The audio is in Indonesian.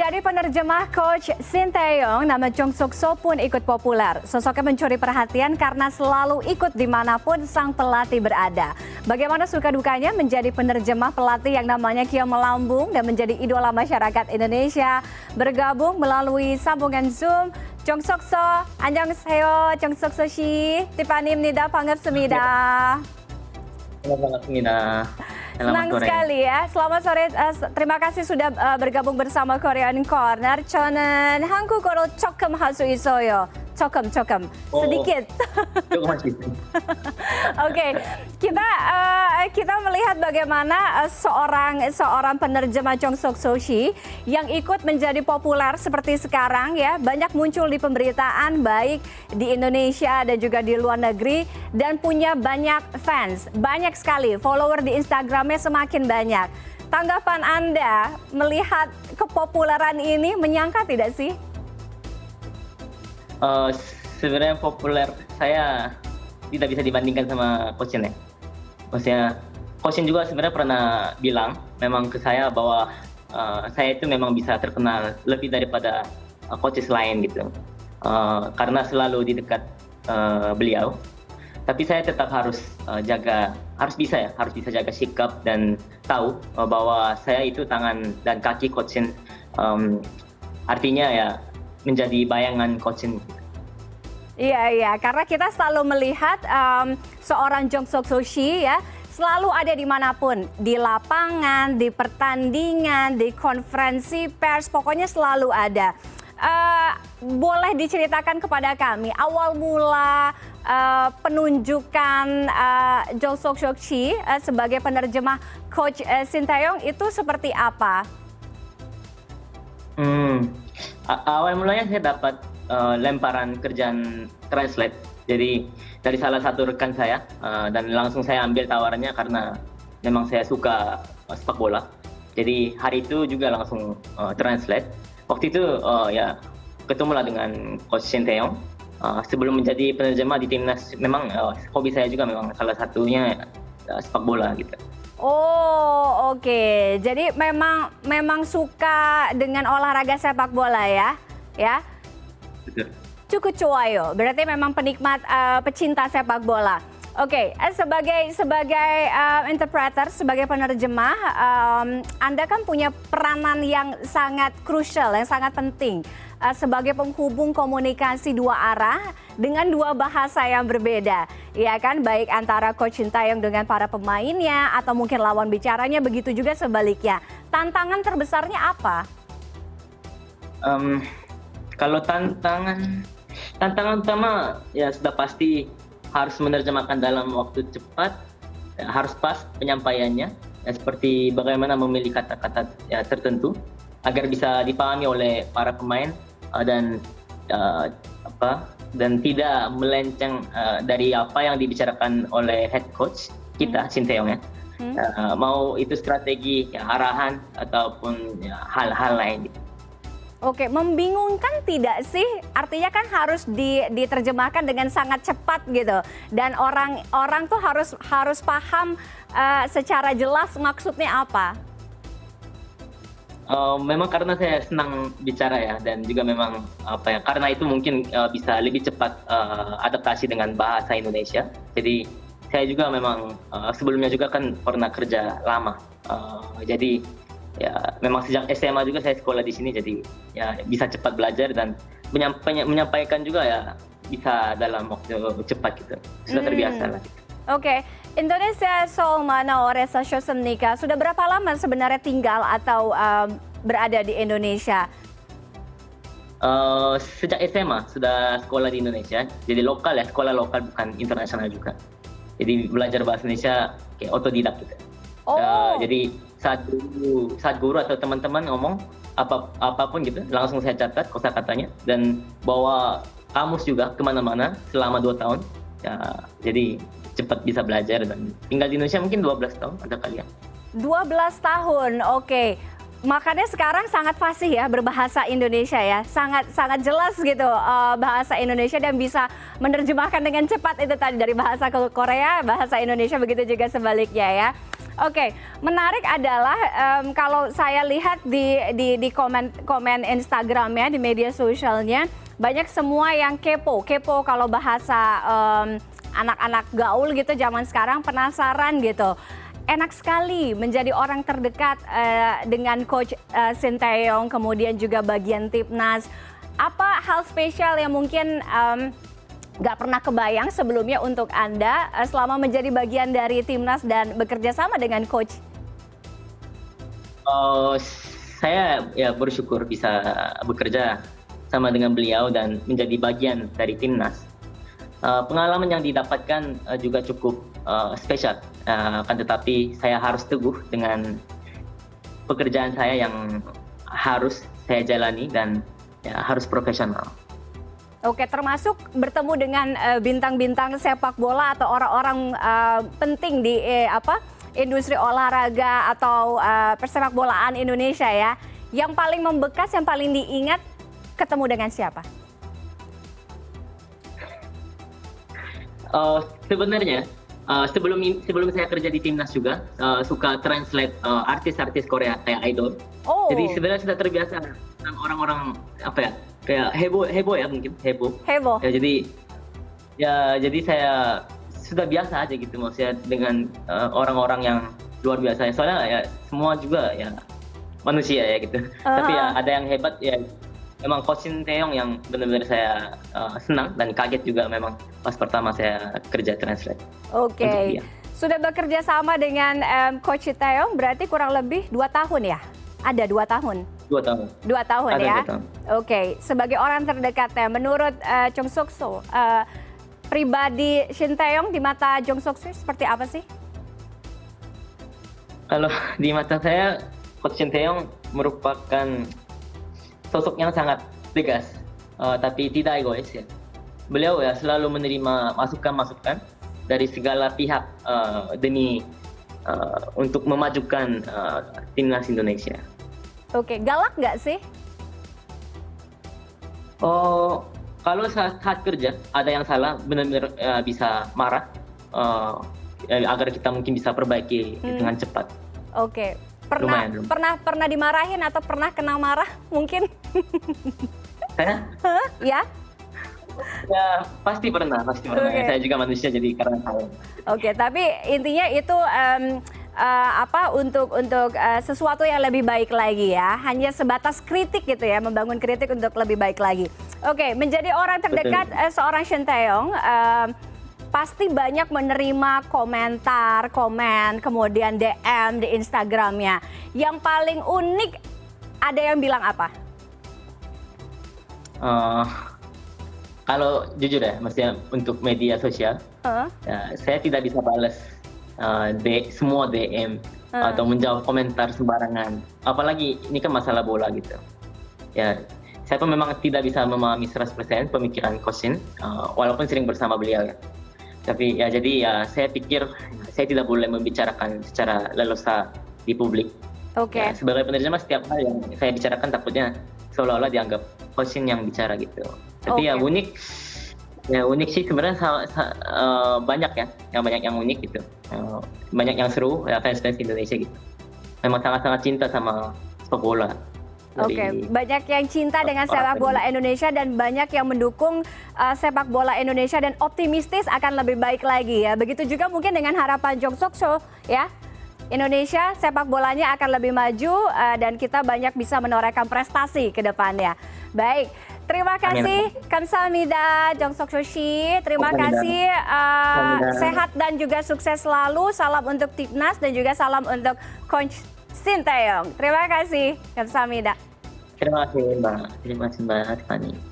Dari penerjemah Coach Shin Tae-yong, nama Jung Suk-soo pun ikut populer. Sosoknya mencuri perhatian karena selalu ikut dimanapun sang pelatih berada. Bagaimana suka dukanya menjadi penerjemah pelatih yang namanya kian melambung dan menjadi idola masyarakat Indonesia. Bergabung melalui sambungan Zoom, Jung Suk-soo, 안녕하세요, Jung Suk-soo 씨, 티파니입니다. 반갑습니다. 반갑습니다. Senang sekali ya. Selamat sore. Terima kasih sudah bergabung bersama Korean Corner. 저는 한국어로 조금 할 수 있어요. 조금 sedikit. Oke, kita melihat bagaimana seorang penerjemah Jung Suk-soo yang ikut menjadi populer seperti sekarang ya, banyak muncul di pemberitaan baik di Indonesia dan juga di luar negeri dan punya banyak fans, banyak sekali follower di Instagramnya semakin banyak. Tanggapan Anda melihat kepopuleran ini, menyangka tidak sih? Sebenarnya populer saya tidak bisa dibandingkan sama Coach Shin ya. Maksudnya Coach Shin juga sebenarnya pernah bilang memang ke saya bahwa saya itu memang bisa terkenal lebih daripada coaches lain gitu. Karena selalu di dekat beliau. Tapi saya tetap harus bisa jaga sikap dan tahu bahwa saya itu tangan dan kaki Coach Shin, artinya ya menjadi bayangan Coach Shin. Iya, karena kita selalu melihat seorang Jung Suk-soo ya selalu ada dimanapun, di lapangan, di pertandingan, di konferensi pers, pokoknya selalu ada. Boleh diceritakan kepada kami awal mula penunjukan Jung Suk-soo sebagai penerjemah Coach Shin Tae-yong itu seperti apa? Awal mulanya saya dapat lemparan kerjaan translate. Jadi dari salah satu rekan saya dan langsung saya ambil tawarannya karena memang saya suka sepak bola. Jadi hari itu juga langsung translate. Waktu itu ya ketemulah dengan Coach Shin Tae-yong. Sebelum menjadi penerjemah di timnas, memang hobi saya juga memang salah satunya sepak bola gitu. Oh, oke. Jadi memang suka dengan olahraga sepak bola ya? Cukup 좋아요. Berarti memang penikmat, pecinta sepak bola. Oke, sebagai interpreter, sebagai penerjemah, Anda kan punya peranan yang sangat krusial, yang sangat penting sebagai penghubung komunikasi dua arah dengan dua bahasa yang berbeda, ya kan? Baik antara Coach Shin Tae-yong dengan para pemainnya atau mungkin lawan bicaranya, begitu juga sebaliknya. Tantangan terbesarnya apa? Kalau tantangan utama ya sudah pasti harus menerjemahkan dalam waktu cepat, ya, harus pas penyampaiannya, ya, seperti bagaimana memilih kata-kata ya, tertentu agar bisa dipahami oleh para pemain dan tidak melenceng dari apa yang dibicarakan oleh head coach kita Shin Tae-yong ya. Mau itu strategi, ya, arahan ataupun ya, hal-hal lain. Oke, membingungkan tidak sih? Artinya kan harus diterjemahkan dengan sangat cepat gitu, dan orang tuh harus paham secara jelas maksudnya apa. Memang karena saya senang bicara ya, dan juga memang karena itu mungkin bisa lebih cepat adaptasi dengan bahasa Indonesia. Jadi saya juga memang sebelumnya juga kan pernah kerja lama, jadi ya memang sejak SMA juga saya sekolah di sini, jadi ya bisa cepat belajar dan menyampaikan juga ya bisa dalam waktu cepat gitu. Sudah terbiasa lah. Oke, Indonesia Seoul mana 오셨습니까? Sudah berapa lama sebenarnya tinggal atau berada di Indonesia? Sejak SMA sudah sekolah di Indonesia, jadi lokal ya, sekolah lokal bukan internasional juga. Jadi belajar bahasa Indonesia kayak otodidak gitu. Jadi saat guru atau teman-teman ngomong apapun gitu, langsung saya catat kosakatanya dan bawa kamus juga kemana-mana selama 2 tahun. Ya, jadi cepat bisa belajar dan tinggal di Indonesia mungkin 12 tahun ada kali ya. 12 tahun, oke. Makanya sekarang sangat fasih ya berbahasa Indonesia ya, sangat jelas gitu bahasa Indonesia dan bisa menerjemahkan dengan cepat itu tadi dari bahasa Korea, bahasa Indonesia, begitu juga sebaliknya ya. Oke, menarik adalah kalau saya lihat di komen Instagramnya, di media sosialnya, banyak semua yang kepo kalau bahasa anak-anak gaul gitu zaman sekarang, penasaran gitu. Enak sekali menjadi orang terdekat dengan Coach Sinteyong, kemudian juga bagian Timnas. Apa hal spesial yang mungkin nggak pernah kebayang sebelumnya untuk Anda selama menjadi bagian dari Timnas dan bekerja sama dengan Coach? Saya ya bersyukur bisa bekerja sama dengan beliau dan menjadi bagian dari Timnas. Pengalaman yang didapatkan juga cukup spesial, akan tetapi saya harus teguh dengan pekerjaan saya yang harus saya jalani dan ya, harus profesional. Oke, termasuk bertemu dengan bintang-bintang sepak bola atau orang-orang penting di industri olahraga atau persepak bolaan Indonesia ya. Yang paling membekas, yang paling diingat ketemu dengan siapa? Sebenarnya sebelum saya kerja di Timnas juga suka translate artis-artis Korea kayak idol. Oh. Jadi sebenarnya sudah terbiasa dengan orang-orang kayak heboh ya mungkin heboh. Ya jadi saya sudah biasa aja gitu maksudnya dengan orang-orang yang luar biasa. Soalnya ya semua juga ya manusia ya gitu. Tapi ya ada yang hebat ya. Memang Coach Sinteyong yang benar-benar saya senang dan kaget juga memang pas pertama saya kerja translate. Oke. Sudah bekerja sama dengan Coach Sinteyong berarti kurang lebih 2 tahun ya? Ada 2 tahun? 2 tahun. 2 tahun ada ya? 2 tahun. Oke. Sebagai orang terdekatnya, menurut Jong Suk-soo, pribadi Sinteyong di mata Jong Suk-soo seperti apa sih? Kalau di mata saya, Coach Sinteyong merupakan sosok yang sangat tegas, tapi tidak egois ya. Beliau ya selalu menerima masukan-masukan dari segala pihak demi untuk memajukan Timnas Indonesia. Oke, galak nggak sih? Oh, kalau saat kerja ada yang salah, benar-benar bisa marah agar kita mungkin bisa perbaiki dengan cepat. Oke. Pernah dimarahin atau pernah kena marah mungkin? Saya? Ya? Ya pasti pernah. Okay. Saya juga manusia jadi karena tahu. Oke, tapi intinya itu untuk sesuatu yang lebih baik lagi ya. Hanya sebatas kritik gitu ya, membangun kritik untuk lebih baik lagi. Oke, menjadi orang terdekat seorang Sinteyong, pasti banyak menerima komen, kemudian DM di Instagramnya. Yang paling unik, ada yang bilang apa? Kalau jujur ya, maksudnya untuk media sosial, ya, saya tidak bisa balas semua DM atau menjawab komentar sembarangan. Apalagi ini kan masalah bola gitu. Ya, saya pun memang tidak bisa memahami 100% pemikiran Coach Shin, walaupun sering bersama beliau ya. Tapi ya jadi ya saya pikir saya tidak boleh membicarakan secara leluasa di publik. Oke. Ya, sebagai penerjemah setiap hal yang saya bicarakan takutnya seolah-olah dianggap Coach Shin yang bicara gitu. Tapi ya unik sih sebenarnya banyak yang unik gitu. Banyak yang seru ya fans Indonesia gitu. Memang sangat-sangat cinta sama sepak bola. Oke, banyak yang cinta dengan sepak bola Indonesia dan banyak yang mendukung sepak bola Indonesia dan optimistis akan lebih baik lagi ya. Begitu juga mungkin dengan harapan Jong Suk-soo ya. Indonesia sepak bolanya akan lebih maju dan kita banyak bisa menorehkan prestasi ke depannya. Baik, terima kasih Kamsahamnida Jong Suk-soo. Terima kasih, sehat dan juga sukses selalu. Salam untuk Timnas dan juga salam untuk Coach Sinteyong. Terima kasih, Kamsahamnida. Terima kasih Mbak Tiffany.